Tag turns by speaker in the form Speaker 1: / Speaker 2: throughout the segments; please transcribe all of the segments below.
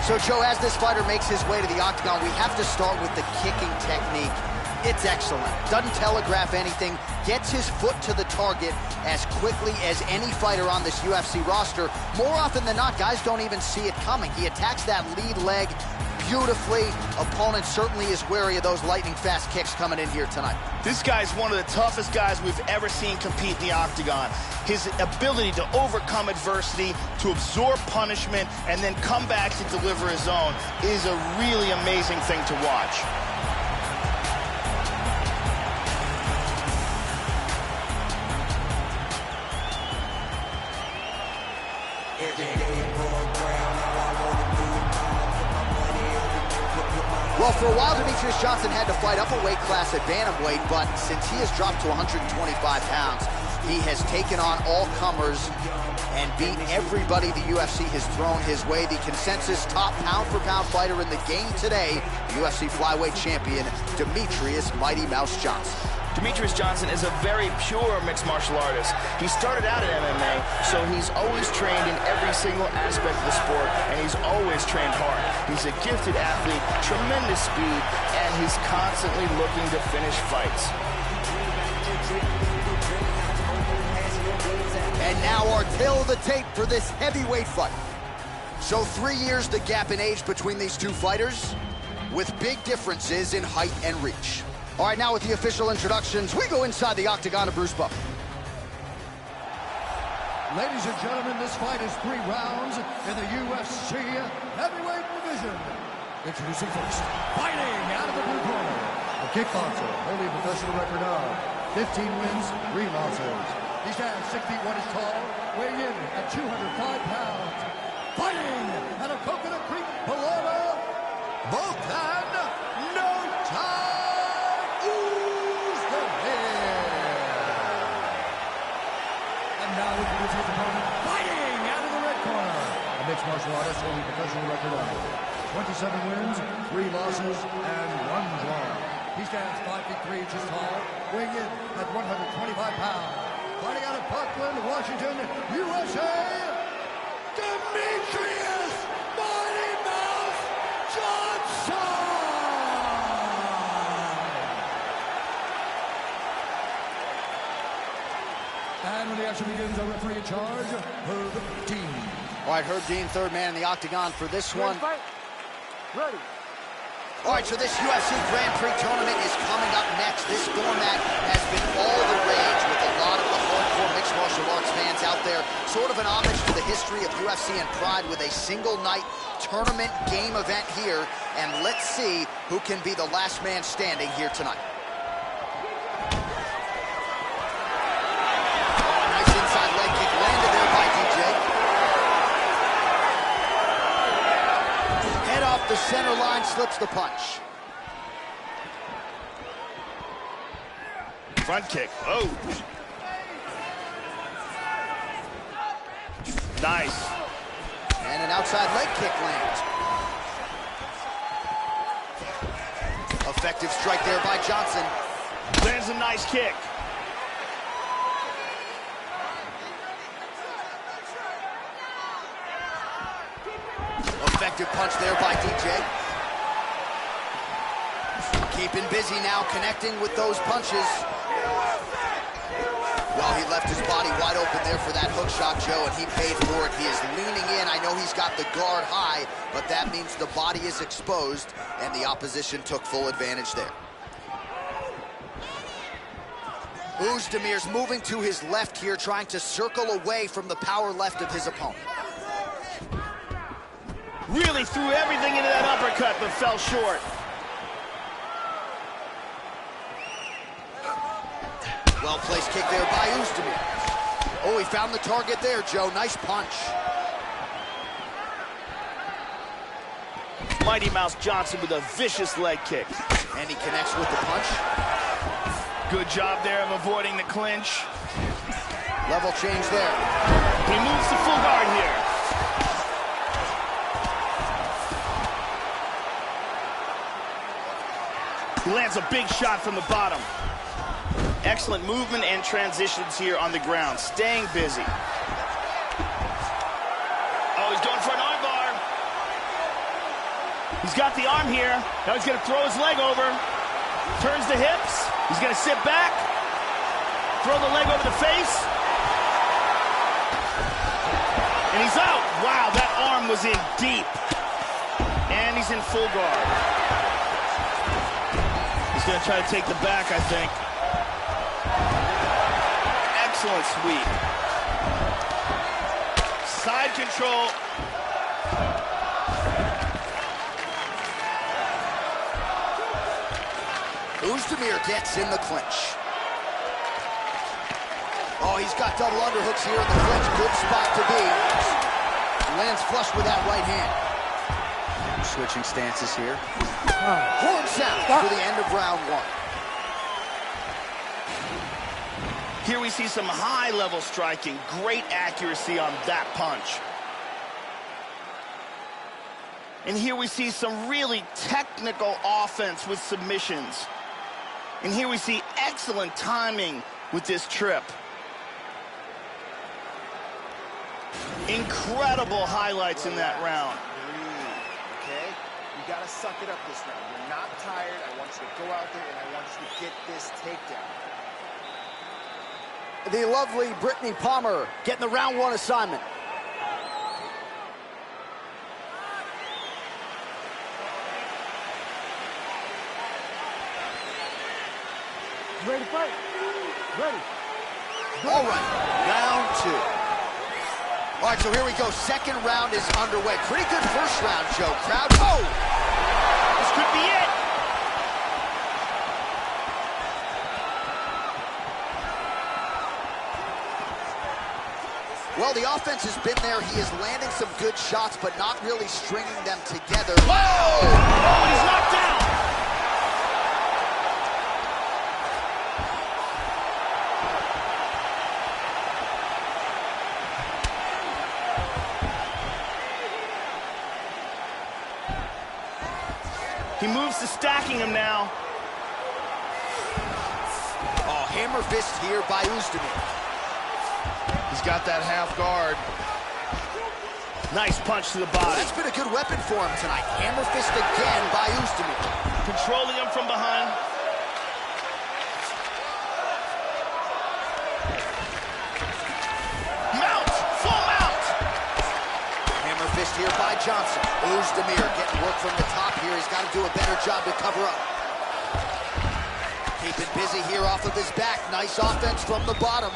Speaker 1: So, Joe, as this fighter makes his way to the octagon, we have to start with the kicking technique. It's excellent. Doesn't telegraph anything. Gets his foot to the target as quickly as any fighter on this UFC roster. More often than not, guys don't even see it coming. He attacks that lead leg beautifully. Opponent certainly is wary of those lightning-fast kicks coming in here tonight.
Speaker 2: This guy's one of the toughest guys we've ever seen compete in the octagon. His ability to overcome adversity, to absorb punishment, and then come back to deliver his own is a really amazing thing to watch.
Speaker 1: Well, for a while, Demetrious Johnson had to fight up a weight class at bantamweight, but since he has dropped to 125 pounds, he has taken on all comers and beat everybody the UFC has thrown his way. The consensus top pound-for-pound fighter in the game today, UFC flyweight champion, Demetrious Mighty Mouse Johnson.
Speaker 2: Demetrious Johnson is a very pure mixed martial artist. He started out in MMA, so he's always trained in every single aspect of the sport, and he's always trained hard. He's a gifted athlete, tremendous speed, and he's constantly looking to finish fights.
Speaker 1: And now our tale of the tape for this heavyweight fight. So 3 years the gap in age between these two fighters, with big differences in height and reach. All right, now with the official introductions, we go inside the octagon of Bruce Buffer.
Speaker 3: Ladies and gentlemen, this fight is 3 rounds in the UFC heavyweight division. Introducing first, fighting out of the blue corner, a kickboxer holding a professional record of 15 wins, 3 losses. He stands 6 feet 1 inch tall, weighing in at 205 pounds. Fighting out of Coconut Creek, Florida, Volkan No Time. Now we can his opponent fighting out of the red corner. A mixed martial artist holding a professional record of 27 wins, 3 losses, and 1 draw. He stands 5 feet 3 inches tall, weighing in at 125 pounds. Fighting out of Parkland, Washington, USA, Demetrious Mighty Mouse Johnson! And when the action begins, our referee in charge, Herb Dean.
Speaker 1: All right, Herb Dean, third man in the octagon for this one.
Speaker 3: Ready.
Speaker 1: All right, so this UFC Grand Prix tournament is coming up next. This format has been all the rage with a lot of the hardcore mixed martial arts fans out there. Sort of an homage to the history of UFC and Pride with a single-night tournament game event here. And let's see who can be the last man standing here tonight. The center line slips the punch.
Speaker 2: Front kick. Oh. Nice.
Speaker 1: And an outside leg kick lands. Effective strike there by Johnson.
Speaker 2: Lands a nice kick.
Speaker 1: Effective punch there by DJ. Keeping busy now, connecting with those punches. Well, he left his body wide open there for that hook shot, Joe, and he paid for it. He is leaning in. I know he's got the guard high, but that means the body is exposed, and the opposition took full advantage there. Uzdemir's moving to his left here, trying to circle away from the power left of his opponent.
Speaker 2: Really threw everything into that uppercut, but fell short.
Speaker 1: Well-placed kick there by Uzdemir. Oh, he found the target there, Joe. Nice punch.
Speaker 2: Mighty Mouse Johnson with a vicious leg kick.
Speaker 1: And he connects with the punch.
Speaker 2: Good job there of avoiding the clinch.
Speaker 1: Level change there.
Speaker 2: He moves to full guard here. He lands a big shot from the bottom. Excellent movement and transitions here on the ground, staying busy. Oh, he's going for an armbar. He's got the arm here. Now he's going to throw his leg over. Turns the hips. He's going to sit back. Throw the leg over the face. And he's out. Wow, that arm was in deep. And he's in full guard. He's going to try to take the back, I think. Excellent sweep. Side control.
Speaker 1: Oezdemir gets in the clinch. Oh, he's got double underhooks here in the clinch. Good spot to be. Lands flush with that right hand. Switching stances here. Horn sound for the end of round one.
Speaker 2: Here we see some high-level striking. Great accuracy on that punch. And here we see some really technical offense with submissions. And here we see excellent timing with this trip. Incredible highlights in that round.
Speaker 4: Okay? You gotta suck it up this round. You're not tired. I want you to go out there and I want you to get this takedown.
Speaker 1: The lovely Brittany Palmer getting the round one assignment.
Speaker 3: Ready to fight? Ready.
Speaker 1: All right, round two. All right, so here we go. Second round is underway. Pretty good first round, Joe. Crowd, oh!
Speaker 2: This could be it.
Speaker 1: Well, the offense has been there. He is landing some good shots, but not really stringing them together.
Speaker 2: Whoa! Oh, he's knocked down. He moves to stacking him now.
Speaker 1: Oh, hammer fist here by Oezdemir.
Speaker 2: He's got that half guard. Nice punch to the body.
Speaker 1: Well, that's been a good weapon for him tonight. Hammer fist again by Oezdemir.
Speaker 2: Controlling him from behind. Mount! Full mount!
Speaker 1: Hammer fist here by Johnson. Oezdemir getting work from the top here. He's got to do a better job to cover up. Keeping busy here off of his back. Nice offense from the bottom.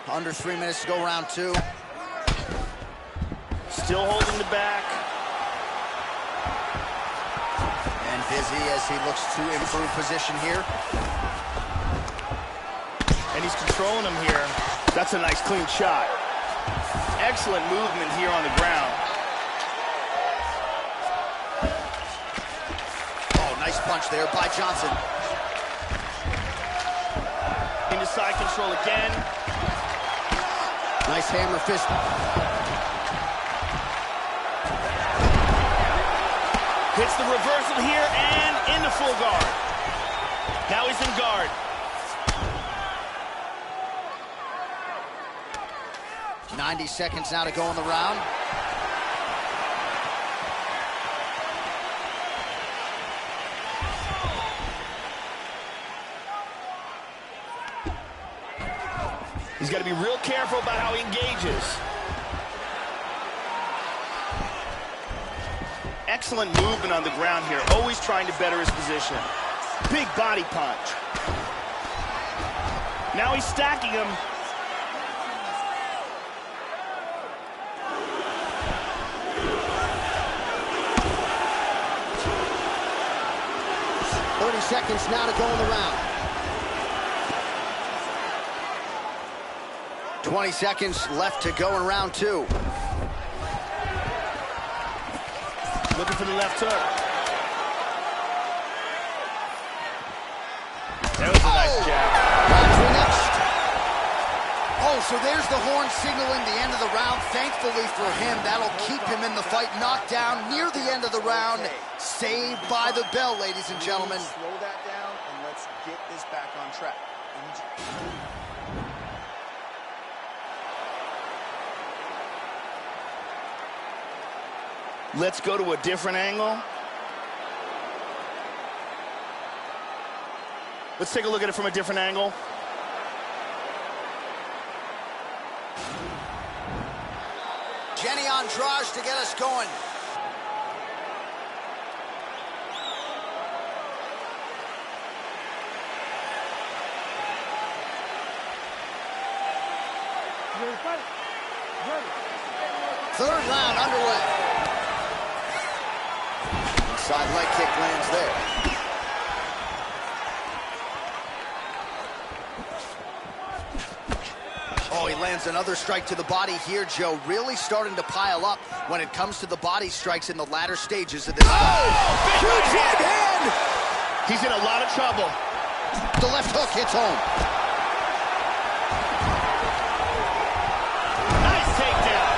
Speaker 1: Under 3 minutes to go, round two.
Speaker 2: Still holding the back.
Speaker 1: And busy as he looks to improve position here.
Speaker 2: And he's controlling him here. That's a nice clean shot. Excellent movement here on the ground.
Speaker 1: Oh, nice punch there by Johnson.
Speaker 2: Into side control again.
Speaker 1: Nice hammer fist.
Speaker 2: Hits the reversal here and into full guard. Now he's in guard.
Speaker 1: .90 seconds now to go in the round.
Speaker 2: He's got to be real careful about how he engages. Excellent movement on the ground here, always trying to better his position. Big body punch. Now he's stacking him.
Speaker 1: Seconds now to go in the round. 20 seconds left to go in round two.
Speaker 2: Looking for the left hook. That was a nice jab.
Speaker 1: Round three next. Oh, so there's the horn signaling the end of the round. Thankfully for him, that'll keep him in the fight. Knocked down near the end of the round. Saved by the bell, ladies and gentlemen.
Speaker 4: Slow that down and let's get this back on track.
Speaker 2: Let's go to a different angle. Let's take a look at it from a different angle.
Speaker 1: Jenny Andrade to get us going. Third round underway. Inside leg kick lands there. Oh, he lands another strike to the body here, Joe. Really starting to pile up when it comes to the body strikes in the latter stages of this.
Speaker 2: Oh!
Speaker 1: Huge right hand!
Speaker 2: He's in a lot of trouble.
Speaker 1: The left hook hits home.
Speaker 2: Nice takedown.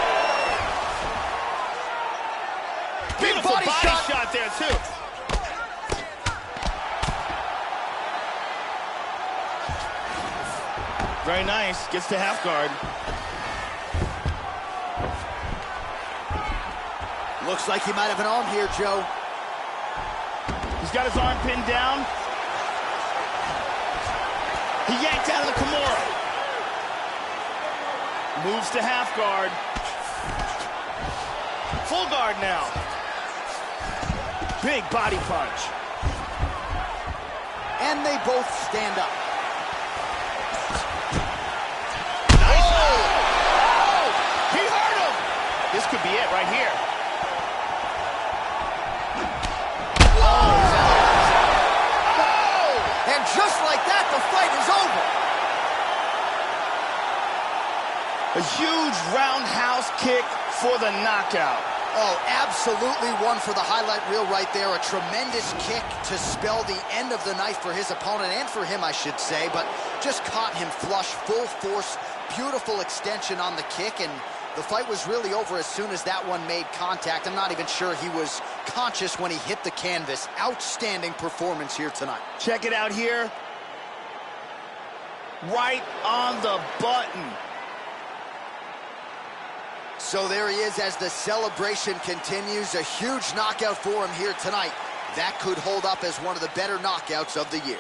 Speaker 2: Beautiful body shot there, too. Very nice. Gets to half guard.
Speaker 1: Looks like he might have an arm here, Joe.
Speaker 2: He's got his arm pinned down. He yanked out of the Kimura. Moves to half guard. Full guard now. Big body punch.
Speaker 1: And they both stand up.
Speaker 2: Nice. Oh! He hurt him. This could be it right here.
Speaker 1: And just like that, the fight is over.
Speaker 2: A huge roundhouse kick for the knockout.
Speaker 1: Oh, absolutely one for the highlight reel right there. A tremendous kick to spell the end of the night for his opponent, and for him, I should say, but just caught him flush, full force, beautiful extension on the kick, and the fight was really over as soon as that one made contact. I'm not even sure he was conscious when he hit the canvas. Outstanding performance here tonight.
Speaker 2: Check it out here. Right on the button.
Speaker 1: So there he is as the celebration continues. A huge knockout for him here tonight. That could hold up as one of the better knockouts of the year.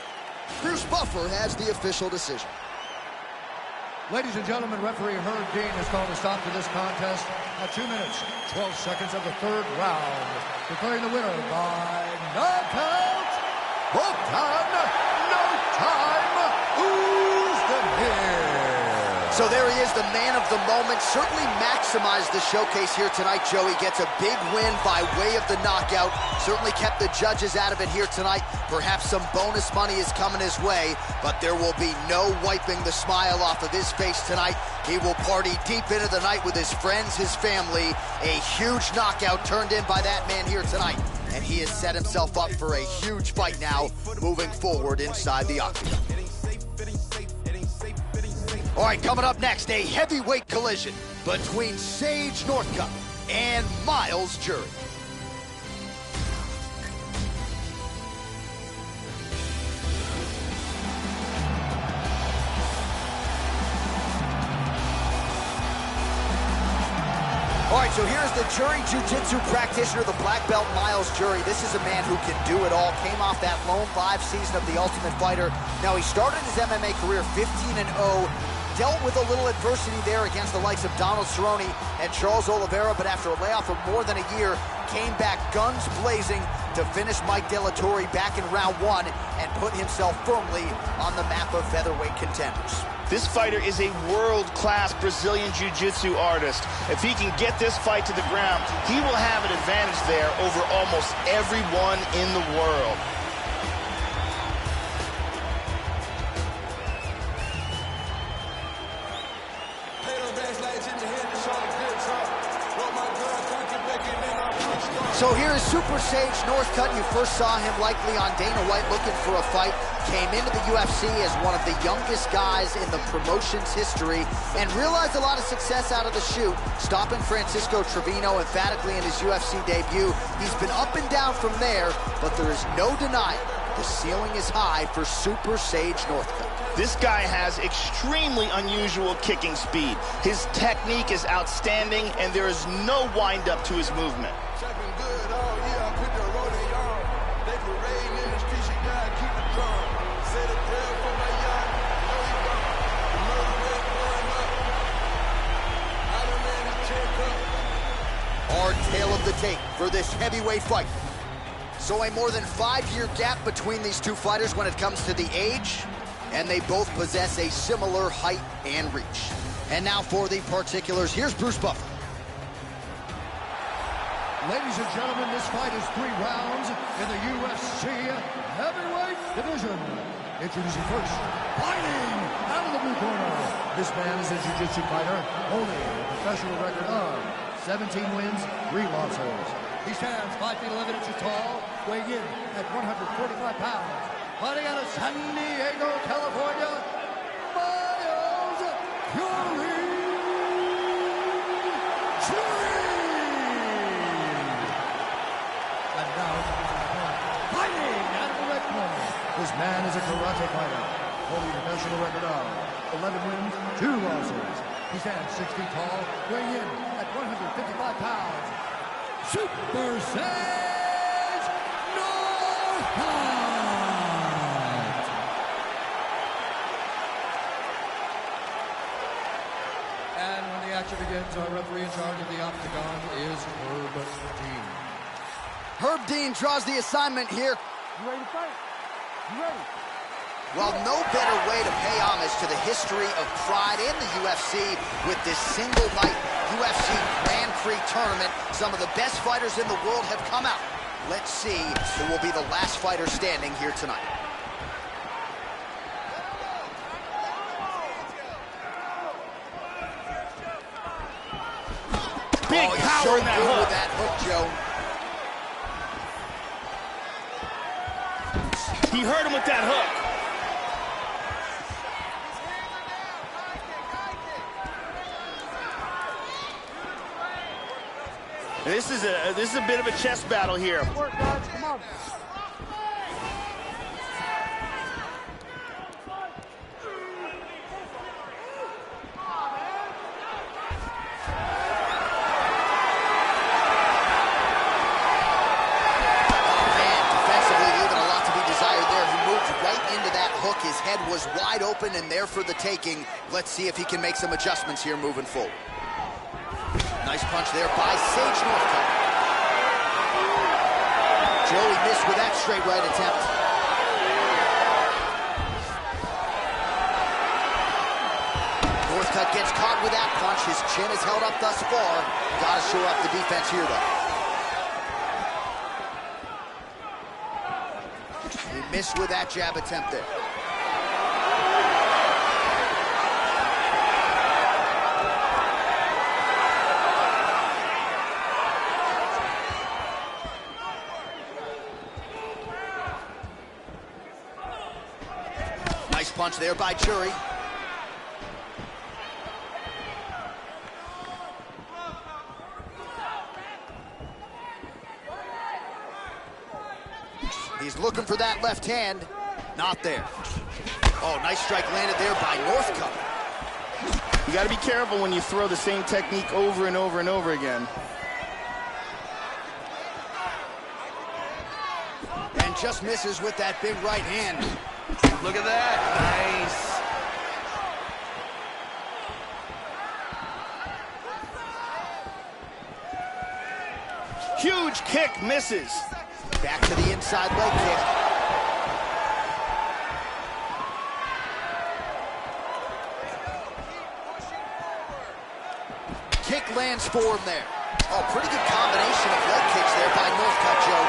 Speaker 1: Bruce Buffer has the official decision.
Speaker 3: Ladies and gentlemen, referee Herb Dean has called a stop to this contest at 2 minutes, 12 seconds of the third round, declaring the winner by knockout. Well done, no time, who's the here?
Speaker 1: So there he is, the man of the moment. Certainly maximized the showcase here tonight, Joey. Gets a big win by way of the knockout. Certainly kept the judges out of it here tonight. Perhaps some bonus money is coming his way, but there will be no wiping the smile off of his face tonight. He will party deep into the night with his friends, his family. A huge knockout turned in by that man here tonight. And he has set himself up for a huge fight now, moving forward inside the octagon. All right, coming up next, a heavyweight collision between Sage Northcutt and Myles Jury. All right, so here's the Jury Jiu-Jitsu practitioner, the black belt Myles Jury. This is a man who can do it all. Came off that lone 5 season of The Ultimate Fighter. Now, he started his MMA career 15-0. Dealt with a little adversity there against the likes of Donald Cerrone and Charles Oliveira, but after a layoff of more than a year, came back guns blazing to finish Mike De La Torre back in round 1 and put himself firmly on the map of featherweight contenders.
Speaker 2: This fighter is a world-class Brazilian Jiu-Jitsu artist. If he can get this fight to the ground, he will have an advantage there over almost everyone in the world.
Speaker 1: So here is Super Sage Northcutt. You first saw him likely on Dana White looking for a fight. Came into the UFC as one of the youngest guys in the promotion's history and realized a lot of success out of the chute, stopping Francisco Trevino emphatically in his UFC debut. He's been up and down from there, but there is no denying the ceiling is high for Super Sage Northcutt.
Speaker 2: This guy has extremely unusual kicking speed. His technique is outstanding, and there is no wind-up to his movement.
Speaker 1: the tape for this heavyweight fight. So a more than 5-year gap between these two fighters when it comes to the age, and they both possess a similar height and reach. And now for the particulars, here's Bruce Buffer.
Speaker 3: Ladies and gentlemen, this fight is 3 rounds in the UFC heavyweight division. Introducing first, fighting out of the blue corner. This man is a jiu-jitsu fighter, holding a professional record of 17 wins, 3 losses. He stands 5 feet 11 inches tall, weighing in at 145 pounds. Fighting out of San Diego, California, Miles Fury. And now, fighting out of the red corner. This man is a karate fighter, holding a professional record of 11 wins, 2 losses. He stands 6 feet tall, weighing in at 155 pounds. Super Sage Northcutt. And when the action begins, our referee in charge of the octagon is Herb Dean.
Speaker 1: Herb Dean draws the assignment here.
Speaker 5: You ready to fight? You ready?
Speaker 1: Well, no better way to pay homage to the history of pride in the UFC with this single night UFC Grand Prix tournament. Some of the best fighters in the world have come out. Let's see who will be the last fighter standing here tonight.
Speaker 2: Big power
Speaker 1: so
Speaker 2: in that
Speaker 1: good
Speaker 2: hook.
Speaker 1: with that hook, Joe.
Speaker 2: He hurt him with that hook. This is a bit of a chess battle here.
Speaker 5: Work, guys. Come on.
Speaker 1: His head was wide open and there for the taking. Let's see if he can make some adjustments here moving forward. Nice punch there by Sage Northcutt. Joey missed with that straight right attempt. Northcutt gets caught with that punch. His chin is held up thus far. Gotta shore up the defense here, though. He missed with that jab attempt there. Nice punch there by Jury. He's looking for that left hand. Not there. Oh, nice strike landed there by Northcutt.
Speaker 2: You got to be careful when you throw the same technique over and over and over again.
Speaker 1: And just misses with that big right hand.
Speaker 2: Look at that. Nice. Huge kick, misses.
Speaker 1: Back to the inside leg kick. Kick lands for him there. Oh, pretty good combination of leg kicks there by Northcutt, Joe.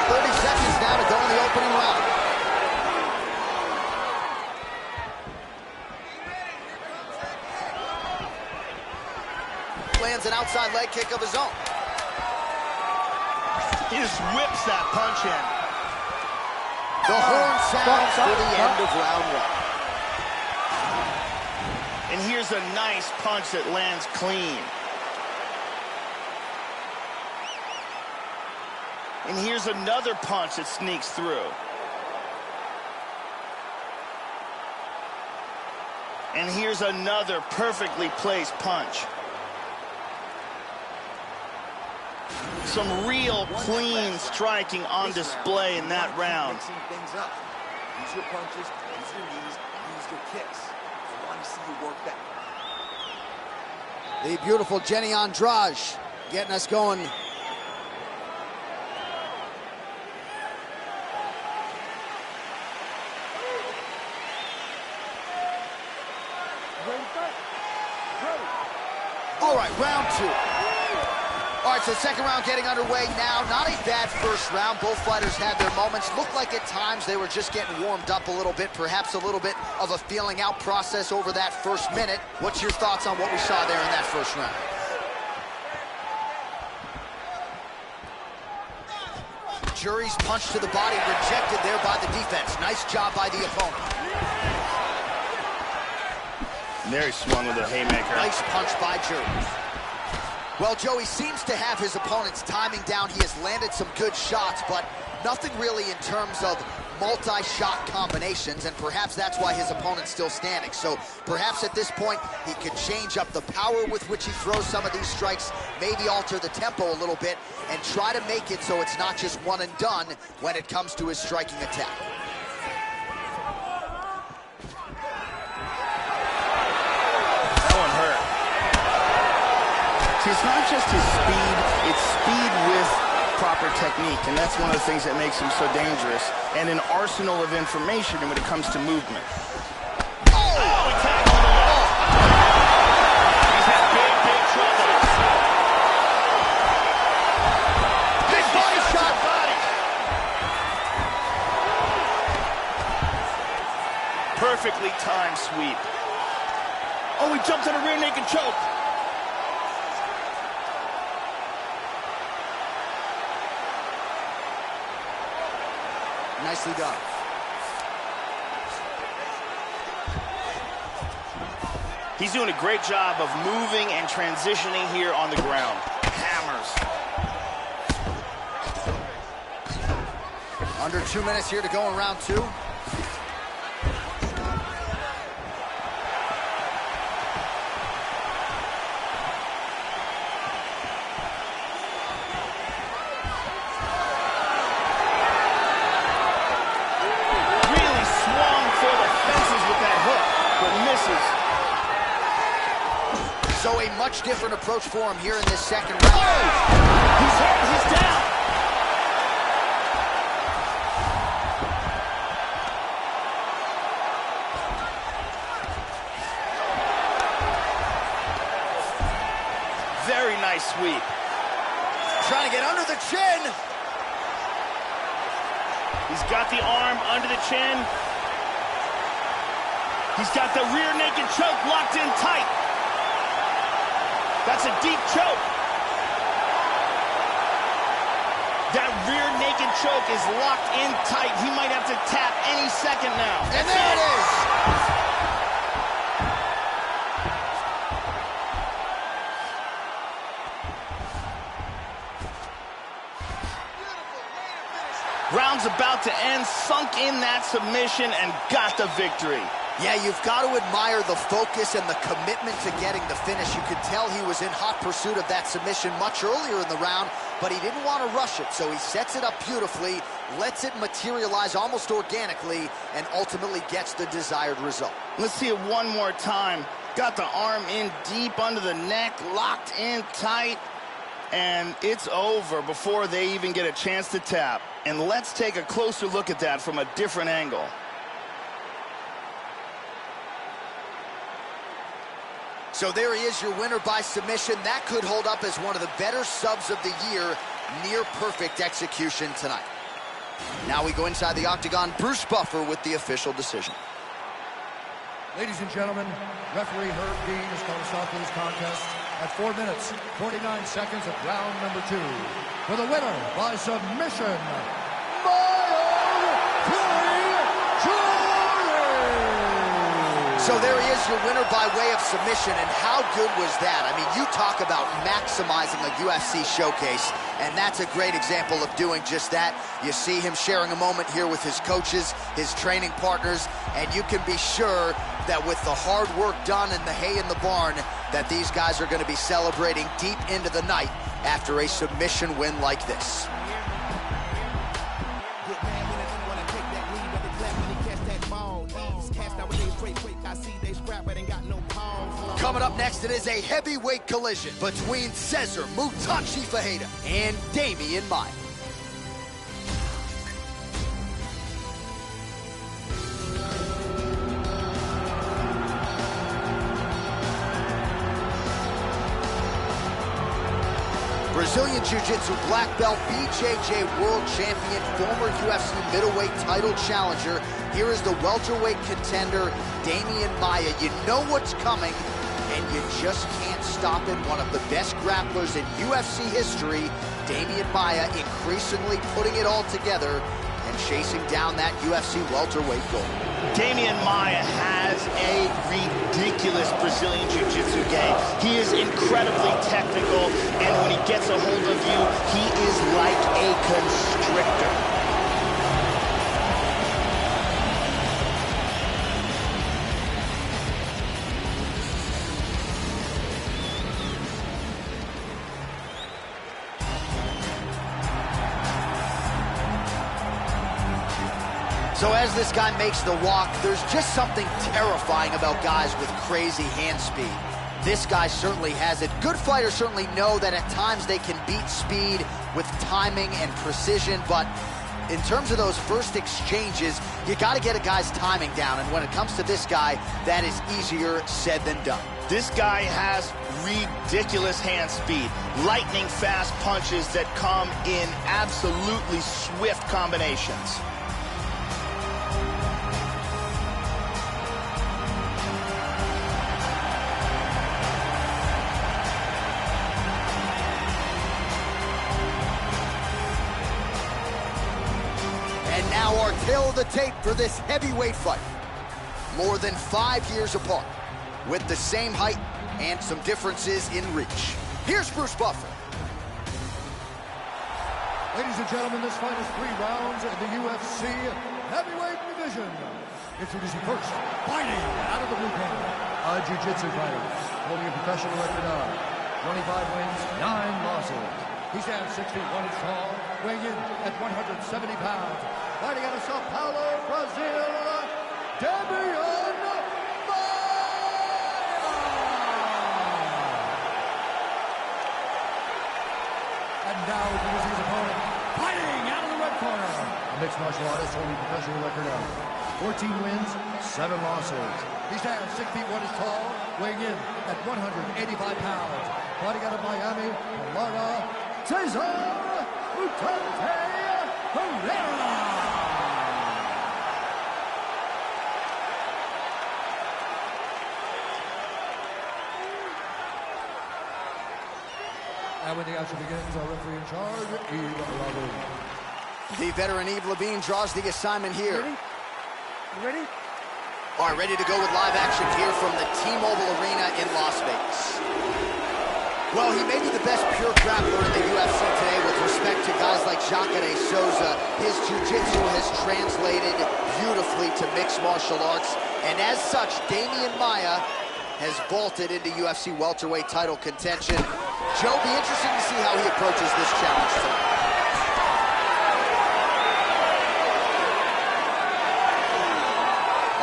Speaker 1: 30 seconds now to go in the opening round. Lands an outside leg kick of his own.
Speaker 2: He just whips that punch in.
Speaker 1: The horn sounds for the end of round 1.
Speaker 2: And here's a nice punch that lands clean. And here's another punch that sneaks through. And here's another perfectly placed punch. Some real clean striking on display in that round.
Speaker 4: Mixing things up. Use your punches, use your knees, use your kicks. I want to see you work that.
Speaker 1: The beautiful Jenny Andrade Getting us going.
Speaker 5: Ready to fight? Ready.
Speaker 1: All right, round 2. All right, so second round getting underway now. Not a bad first round. Both fighters had their moments. Looked like at times they were just getting warmed up a little bit, perhaps a little bit of a feeling out process over that first minute. What's your thoughts on what we saw there in that first round? Jury's punch to the body rejected there by the defense. Nice job by the opponent.
Speaker 2: There he swung with a haymaker.
Speaker 1: Nice punch by Jury. Well, Joey seems to have his opponent's timing down. He has landed some good shots, but nothing really in terms of multi-shot combinations, and perhaps that's why his opponent's still standing. So perhaps at this point, he could change up the power with which he throws some of these strikes, maybe alter the tempo a little bit, and try to make it so it's not just one and done when it comes to his striking attack.
Speaker 2: It's not just his speed, it's speed with proper technique, and that's one of the things that makes him so dangerous, and an arsenal of information when it comes to movement.
Speaker 1: Oh!
Speaker 2: He tackled him. He's had big trouble.
Speaker 1: Big body shot!
Speaker 2: Perfectly timed sweep. Oh, he jumped on a rear naked choke.
Speaker 1: Nicely done.
Speaker 2: He's doing a great job of moving and transitioning here on the ground. Hammers.
Speaker 1: Under 2 minutes here to go in round 2. So a much different approach for him here in this second round.
Speaker 2: Oh! He's hit, he's down. Very nice sweep.
Speaker 1: Trying to get under the chin.
Speaker 2: He's got the arm under the chin. He's got the rear naked choke locked in tight. That's a deep choke. That rear naked choke is locked in tight. He might have to tap any second now.
Speaker 1: And there it is.
Speaker 2: Round's about to end, sunk in that submission and got the victory.
Speaker 1: Yeah, you've got to admire the focus and the commitment to getting the finish. You could tell he was in hot pursuit of that submission much earlier in the round, but he didn't want to rush it, so he sets it up beautifully, lets it materialize almost organically, and ultimately gets the desired result.
Speaker 2: Let's see it one more time. Got the arm in deep under the neck, locked in tight, and it's over before they even get a chance to tap. And let's take a closer look at that from a different angle.
Speaker 1: So there he is, your winner by submission. That could hold up as one of the better subs of the year. Near perfect execution tonight. Now we go inside the octagon. Bruce Buffer with the official decision.
Speaker 3: Ladies and gentlemen, referee Herb Dean has called us off to this contest at 4 minutes, 49 seconds of round number 2. For the winner by submission,
Speaker 1: So there he is, your winner by way of submission, and how good was that? I mean, you talk about maximizing a UFC showcase, and that's a great example of doing just that. You see him sharing a moment here with his coaches, his training partners, and you can be sure that with the hard work done and the hay in the barn, that these guys are going to be celebrating deep into the night after a submission win like this. Coming up next, it is a heavyweight collision between Cesar Mutachi Fajeda and Damian Maia. Brazilian Jiu-Jitsu black belt, BJJ world champion, former UFC middleweight title challenger. Here is the welterweight contender, Damian Maia. You know what's coming, and you just can't stop him. One of the best grapplers in UFC history, Damian Maia increasingly putting it all together and chasing down that UFC welterweight goal.
Speaker 2: Damian Maia has a ridiculous Brazilian Jiu-Jitsu game. He is incredibly technical, and when he gets a hold of you, he is like a constrictor.
Speaker 1: So as this guy makes the walk, there's just something terrifying about guys with crazy hand speed. This guy certainly has it. Good fighters certainly know that at times they can beat speed with timing and precision, but in terms of those first exchanges, you got to get a guy's timing down, and when it comes to this guy, that is easier said than done.
Speaker 2: This guy has ridiculous hand speed, lightning fast punches that come in absolutely swift combinations.
Speaker 1: And now our tale of the tape for this heavyweight fight. More than 5 years apart, with the same height and some differences in reach. Here's Bruce Buffer.
Speaker 3: Ladies and gentlemen, this fight is 3 rounds in the UFC heavyweight division. Introducing first, fighting out of the blue corner, a jiu-jitsu fighter, holding a professional record of 25 wins, 9 losses. He stands 6 feet 1 inch tall, weighing in at 170 pounds. Fighting out of Sao Paulo, Brazil, Damian Maia! And now introducing his opponent, fighting out of the red corner, a mixed martial artist holding a professional record of 14 wins, 7 losses. He stands 6 feet 1 inch tall, weighing in at 185 pounds. Fighting out of Miami, Florida, Cesar Mutachi Fajeda. And when the action begins, our referee in charge, Yves Lavigne.
Speaker 1: The veteran Yves Lavigne draws the assignment here.
Speaker 5: Ready? You ready?
Speaker 1: All right, ready to go with live action here from the T-Mobile Arena in Las Vegas. Well, he may be the best pure grappler in the UFC today with respect to guys like Jacare Souza. His jiu-jitsu has translated beautifully to mixed martial arts, and as such, Damian Maia has vaulted into UFC welterweight title contention. Joe, be interesting to see how he approaches this challenge tonight.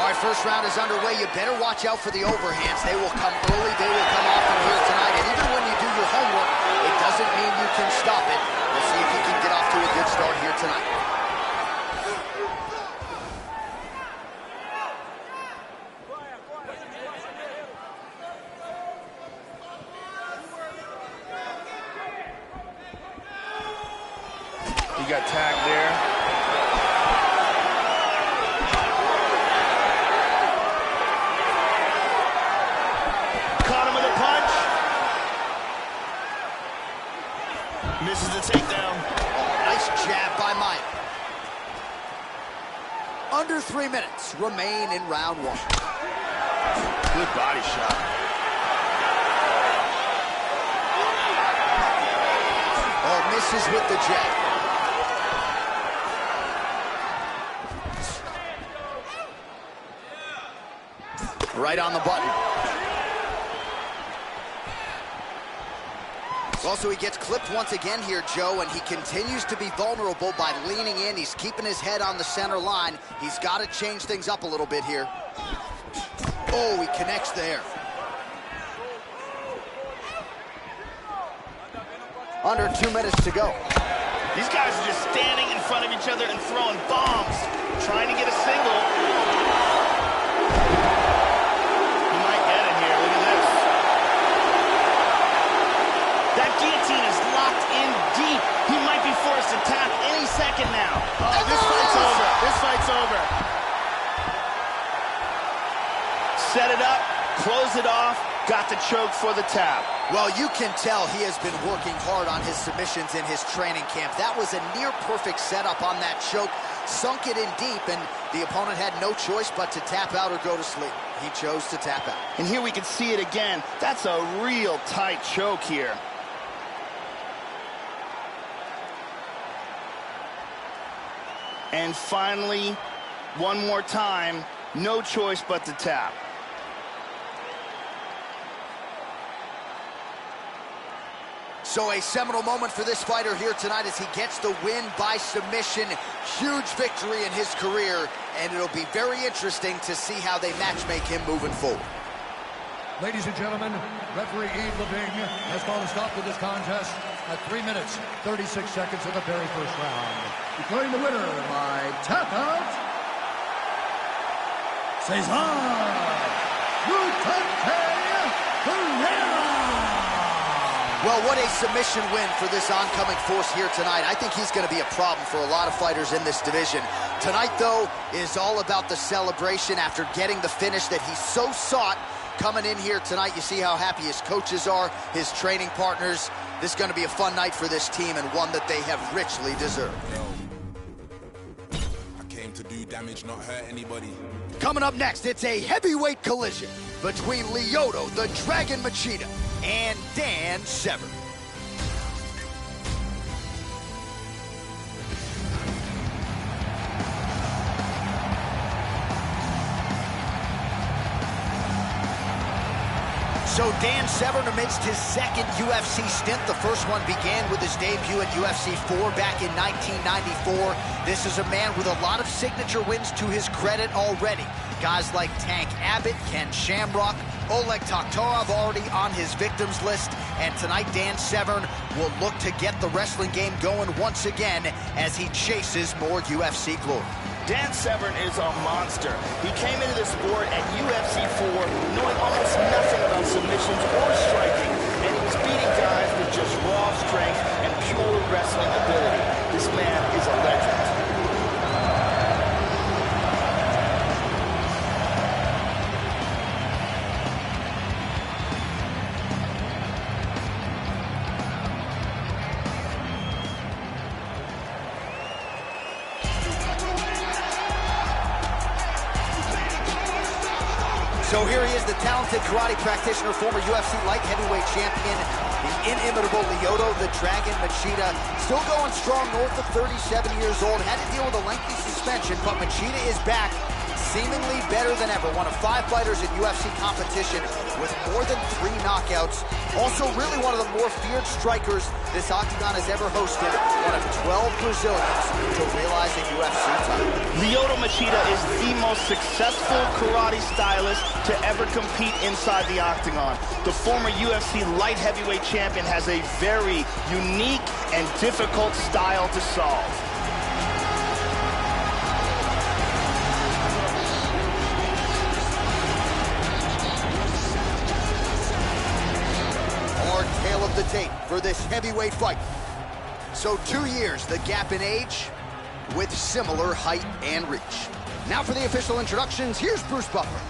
Speaker 1: All right, first round is underway. You better watch out for the overhands. They will come early, they will come often here tonight. And even when you do your homework, it doesn't mean you can stop it. We'll see if he can get off to a good start here tonight.
Speaker 2: He got tagged there. Caught him with a punch. Misses the takedown.
Speaker 1: Oh, nice jab by Maia. Under 3 minutes remain in round 1.
Speaker 2: Good body shot.
Speaker 1: Oh, misses with the jab. Right on the button. Also, he gets clipped once again here, Joe, and he continues to be vulnerable by leaning in. He's keeping his head on the center line. He's got to change things up a little bit here. Oh, he connects there. Under 2 minutes to go.
Speaker 2: These guys are just standing in front of each other and throwing bombs, trying to get a single. He might get it here. Look at this. That guillotine is locked in deep. He might be forced to tap any second now. Oh, this fight's over. This fight's over. Set it up, close it off, got the choke for the tap.
Speaker 1: Well, you can tell he has been working hard on his submissions in his training camp. That was a near-perfect setup on that choke. Sunk it in deep, and the opponent had no choice but to tap out or go to sleep. He chose to tap out.
Speaker 2: And here we can see it again. That's a real tight choke here. And finally, one more time, no choice but to tap.
Speaker 1: So a seminal moment for this fighter here tonight as he gets the win by submission. Huge victory in his career, and it'll be very interesting to see how they matchmake him moving forward.
Speaker 3: Ladies and gentlemen, referee Yves Leving has called a stop to this contest at 3 minutes, 36 seconds of the very first round. Declaring the winner by tap out, Cesar Pereira.
Speaker 1: Well, what a submission win for this oncoming force here tonight. I think he's going to be a problem for a lot of fighters in this division. Tonight, though, is all about the celebration after getting the finish that he so sought. Coming in here tonight, you see how happy his coaches are, his training partners. This is going to be a fun night for this team and one that they have richly deserved.
Speaker 6: I came to do damage, not hurt anybody.
Speaker 1: Coming up next, it's a heavyweight collision between Lyoto, the Dragon Machida, and Dan Severn. So Dan Severn amidst his second UFC stint. The first one began with his debut at UFC 4 back in 1994. This is a man with a lot of signature wins to his credit already. Guys like Tank Abbott, Ken Shamrock, Oleg Taktarov already on his victims list. And tonight, Dan Severn will look to get the wrestling game going once again as he chases more UFC glory.
Speaker 2: Dan Severn is a monster. He came into the sport at UFC 4 knowing almost nothing about submissions or striking, and he was beating guys with just raw strength and pure wrestling ability. This man is a legend.
Speaker 1: So here he is, the talented karate practitioner, former UFC light heavyweight champion, the inimitable Lyoto, the Dragon Machida. Still going strong, north of 37 years old. Had to deal with a lengthy suspension, but Machida is back, seemingly better than ever. One of 5 fighters in UFC competition with more than 3 knockouts. Also really one of the more feared strikers this octagon has ever hosted. One of 12 Brazilians to realize a UFC title.
Speaker 2: Lyoto Machida is the most successful karate stylist to ever compete inside the octagon. The former UFC light heavyweight champion has a very unique and difficult style to solve.
Speaker 1: Tale of the tape for this heavyweight fight. So 2 years, the gap in age, with similar height and reach. Now for the official introductions, here's Bruce Buffer.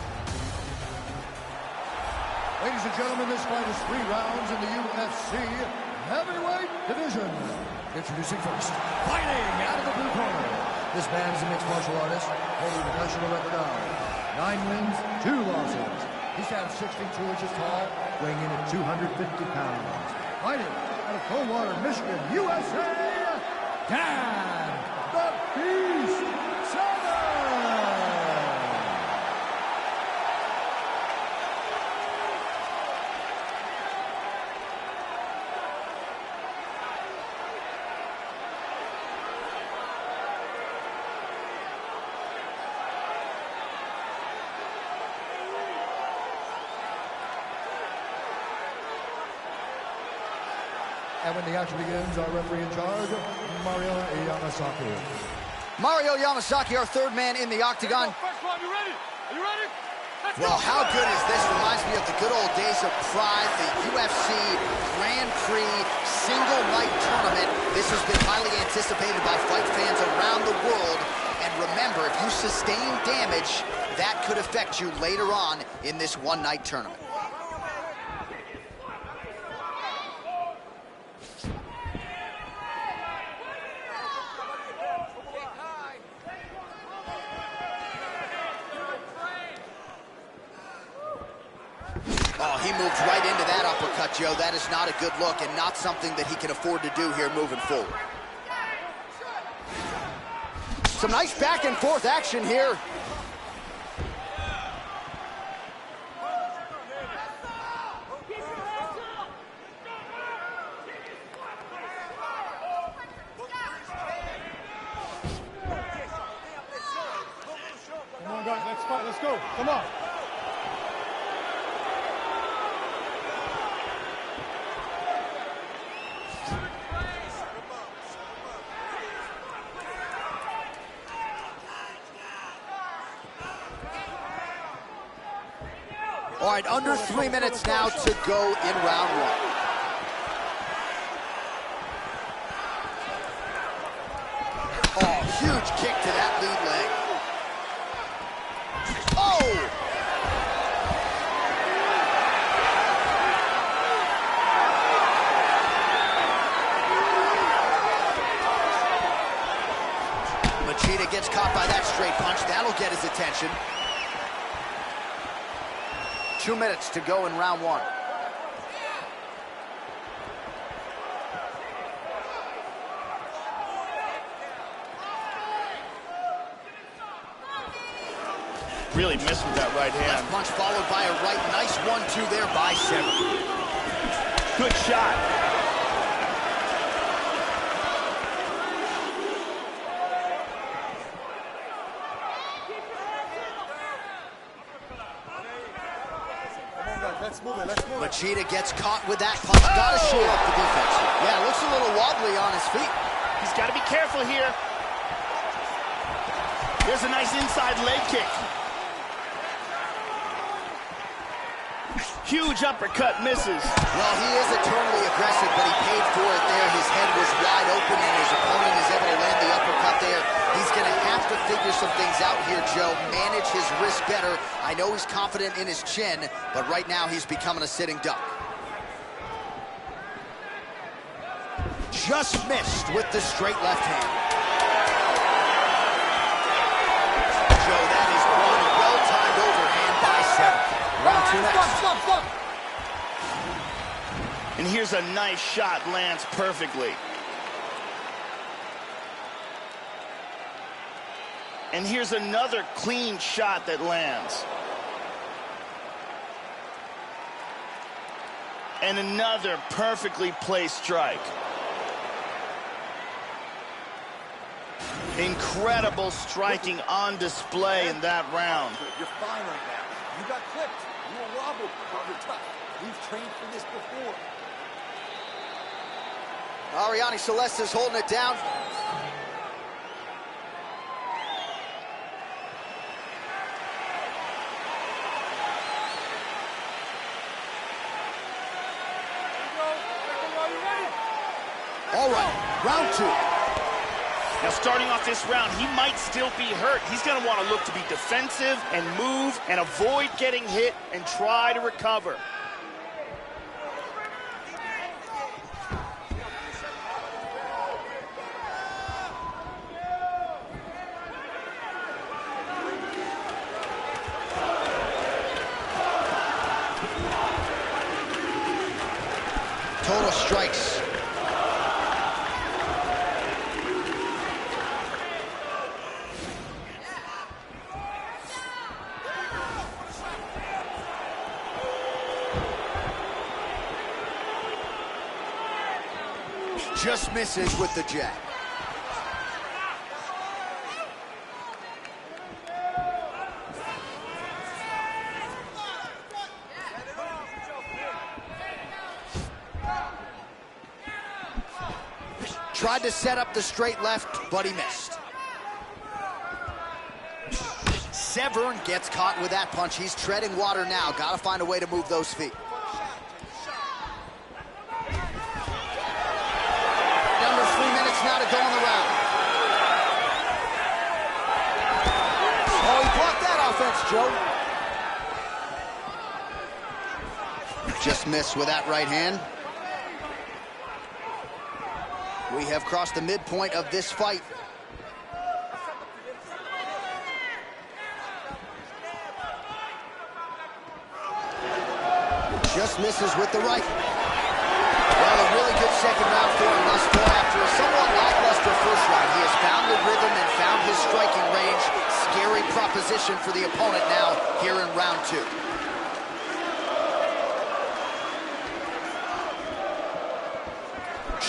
Speaker 3: Ladies and gentlemen, this fight is 3 rounds in the UFC heavyweight division. Introducing first, fighting out of the blue corner. This man is a mixed martial artist, holding a professional record of 9 wins, 2 losses. He stands 62 inches tall, weighing in at 250 pounds. Fighting out of Coldwater, Michigan, USA, Dan the Beast Severn! And when the action begins, our referee in charge, Mario Yamasaki.
Speaker 1: Mario Yamasaki, our third man in the octagon.
Speaker 5: First one, you ready? Are you ready? Let's
Speaker 1: Well,
Speaker 5: go.
Speaker 1: how good is this? Reminds me of the good old days of Pride, the UFC Grand Prix single night tournament. This has been highly anticipated by fight fans around the world. And remember, if you sustain damage, that could affect you later on in this one-night tournament. Oh, he moved right into that uppercut, Joe. That is not a good look and not something that he can afford to do here moving forward. Some nice back and forth action here.
Speaker 5: Come on, guys, let's fight. Let's go. Come on.
Speaker 1: All right, under 3 minutes now to go in round one. Oh, huge kick to that lead leg. Oh! Machida gets caught by that straight punch. That'll get his attention. 2 minutes to go in round one.
Speaker 2: Really missed with that right hand.
Speaker 1: Left punch followed by a right. Nice 1-2 there by Severn.
Speaker 2: Good shot.
Speaker 5: Let's move it. Let's move it.
Speaker 1: Machida gets caught with that punch. Gotta shore up the defense here. Yeah, looks a little wobbly on his feet.
Speaker 2: He's got to be careful here. There's a nice inside leg kick. Huge uppercut misses.
Speaker 1: Well, he is eternally aggressive, but he paid for it there. His head was wide open, and his opponent is able to land the uppercut there. He's going to have to figure some things out here, Joe. Manage his wrist better. I know he's confident in his chin, but right now he's becoming a sitting duck. Just missed with the straight left hand. Joe, that is one well-timed overhand by Severn. Round two next.
Speaker 5: Stop.
Speaker 2: And here's a nice shot, lands perfectly. And here's another clean shot that lands. And another perfectly placed strike. Incredible striking on display in that round.
Speaker 7: You're fine right now. You got clipped. You were wobbled, but you're tough. We've trained for this before.
Speaker 1: Ariane Celeste is holding it down. All right, round two.
Speaker 2: Now, starting off this round, he might still be hurt. He's going to want to look to be defensive and move and avoid getting hit and try to recover.
Speaker 1: Total strikes. Just misses with the jab. Tried to set up the straight left, but he missed. Severn gets caught with that punch. He's treading water now. Got to find a way to move those feet. Under 3 minutes now to go in the round. Oh, he blocked that offense, Joe. Just missed with that right hand. We have crossed the midpoint of this fight. Just misses with the right. Well, a really good second round for him thus far. After a somewhat lackluster first round, he has found the rhythm and found his striking range. Scary proposition for the opponent now here in round 2.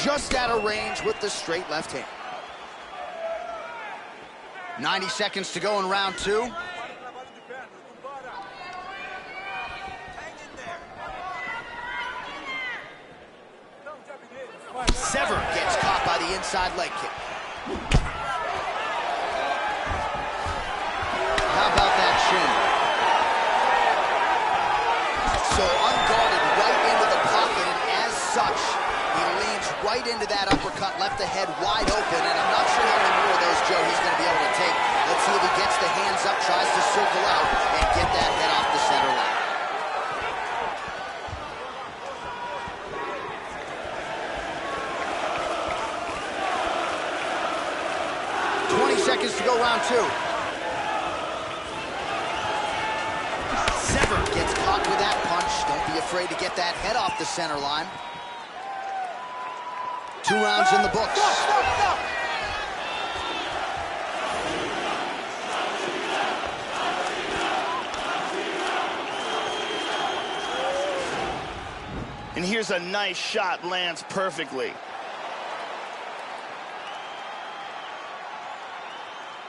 Speaker 1: Just out of range with the straight left hand. 90 seconds to go in round 2. Severn gets caught by the inside leg kick. How about that shin? So unguarded right into the pocket, and as such, he leans right into that uppercut, left the head wide open, and I'm not sure how many more of those, Joe, he's going to be able to take. Let's see if he gets the hands up, tries to circle out, and get that head off the center line. Seconds to go, round 2. Severn gets caught with that punch. Don't be afraid to get that head off the center line. 2 rounds in the books.
Speaker 2: And here's a nice shot, lands perfectly.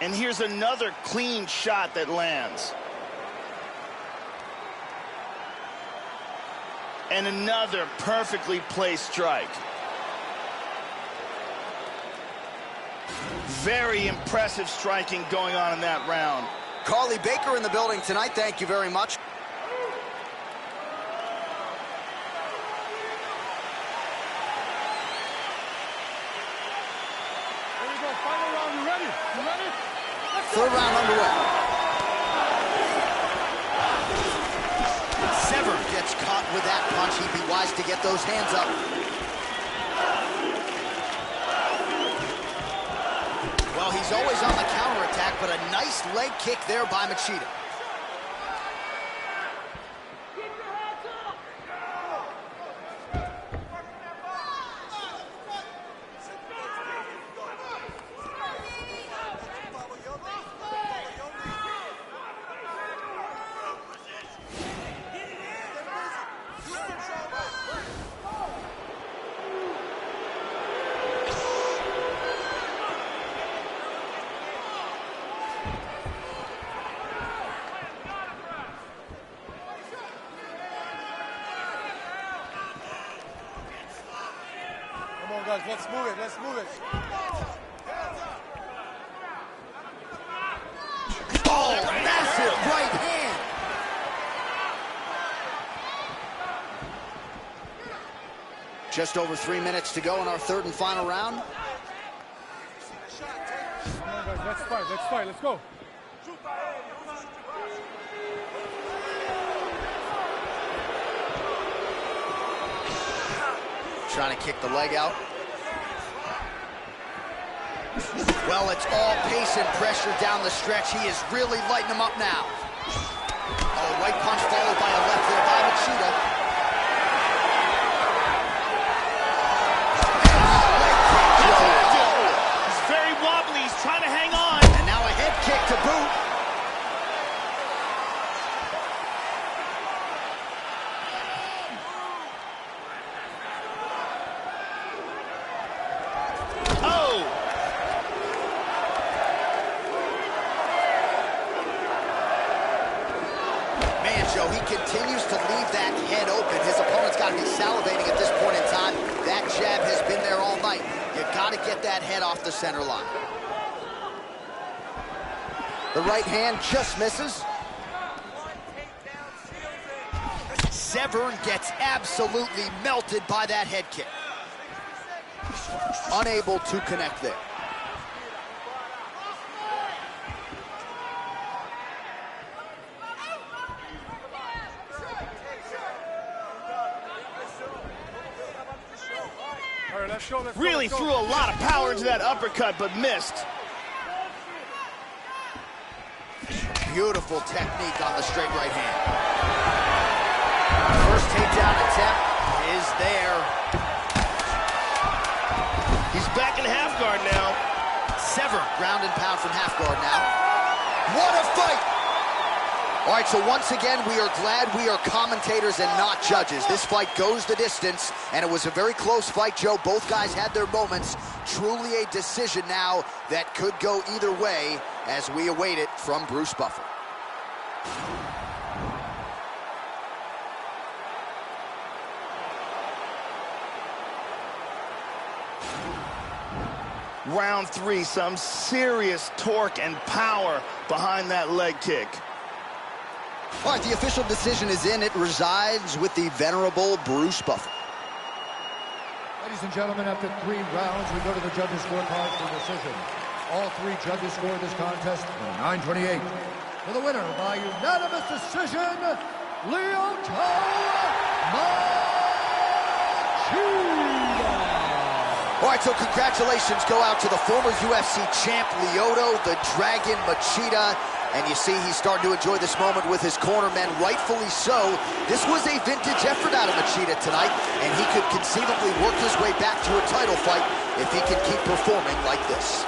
Speaker 2: And here's another clean shot that lands. And another perfectly placed strike. Very impressive striking going on in that round.
Speaker 1: Carly Baker in the building tonight. Thank you very much.
Speaker 5: There you go. Final round. You ready? You ready?
Speaker 1: Third round underway. Severn gets caught with that punch. He'd be wise to get those hands up. Well, he's always on the counterattack, but a nice leg kick there by Machida.
Speaker 5: Come on, guys. Let's move it. Let's move it.
Speaker 1: Oh, massive right hand. Just over 3 minutes to go in our third and final round.
Speaker 5: Come on, guys. Let's fight. Let's fight. Let's go.
Speaker 1: Trying to kick the leg out. Well, it's all pace and pressure down the stretch. He is really lighting them up now. Oh, right punch followed by a left there by Machida.
Speaker 2: He's very wobbly. He's trying to hang on.
Speaker 1: And now a head kick to boot. He continues to leave that head open. His opponent's got to be salivating at this point in time. That jab has been there all night. You got to get that head off the center line. The right hand just misses. Severn gets absolutely melted by that head kick. Unable to connect there.
Speaker 2: Really threw a lot of power into that uppercut, but missed.
Speaker 1: Beautiful technique on the straight right hand. First takedown attempt is there.
Speaker 2: He's back in half guard now.
Speaker 1: Severn, ground and pound from half guard now. What a fight! All right, so once again, we are glad we are commentators and not judges. This fight goes the distance, and it was a very close fight, Joe. Both guys had their moments. Truly a decision now that could go either way as we await it from Bruce Buffer.
Speaker 2: Round 3, some serious torque and power behind that leg kick.
Speaker 1: All right, the official decision is in. It resides with the venerable Bruce Buffer.
Speaker 3: Ladies and gentlemen, after 3 rounds, we go to the judges' scorecard for decision. All 3 judges scored this contest 9-28. For the winner by unanimous decision, Lyoto Machida.
Speaker 1: All right, so congratulations go out to the former UFC champ, Lyoto the Dragon Machida. And you see he's starting to enjoy this moment with his cornermen, rightfully so. This was a vintage effort out of Machida tonight, and he could conceivably work his way back to a title fight if he can keep performing like this.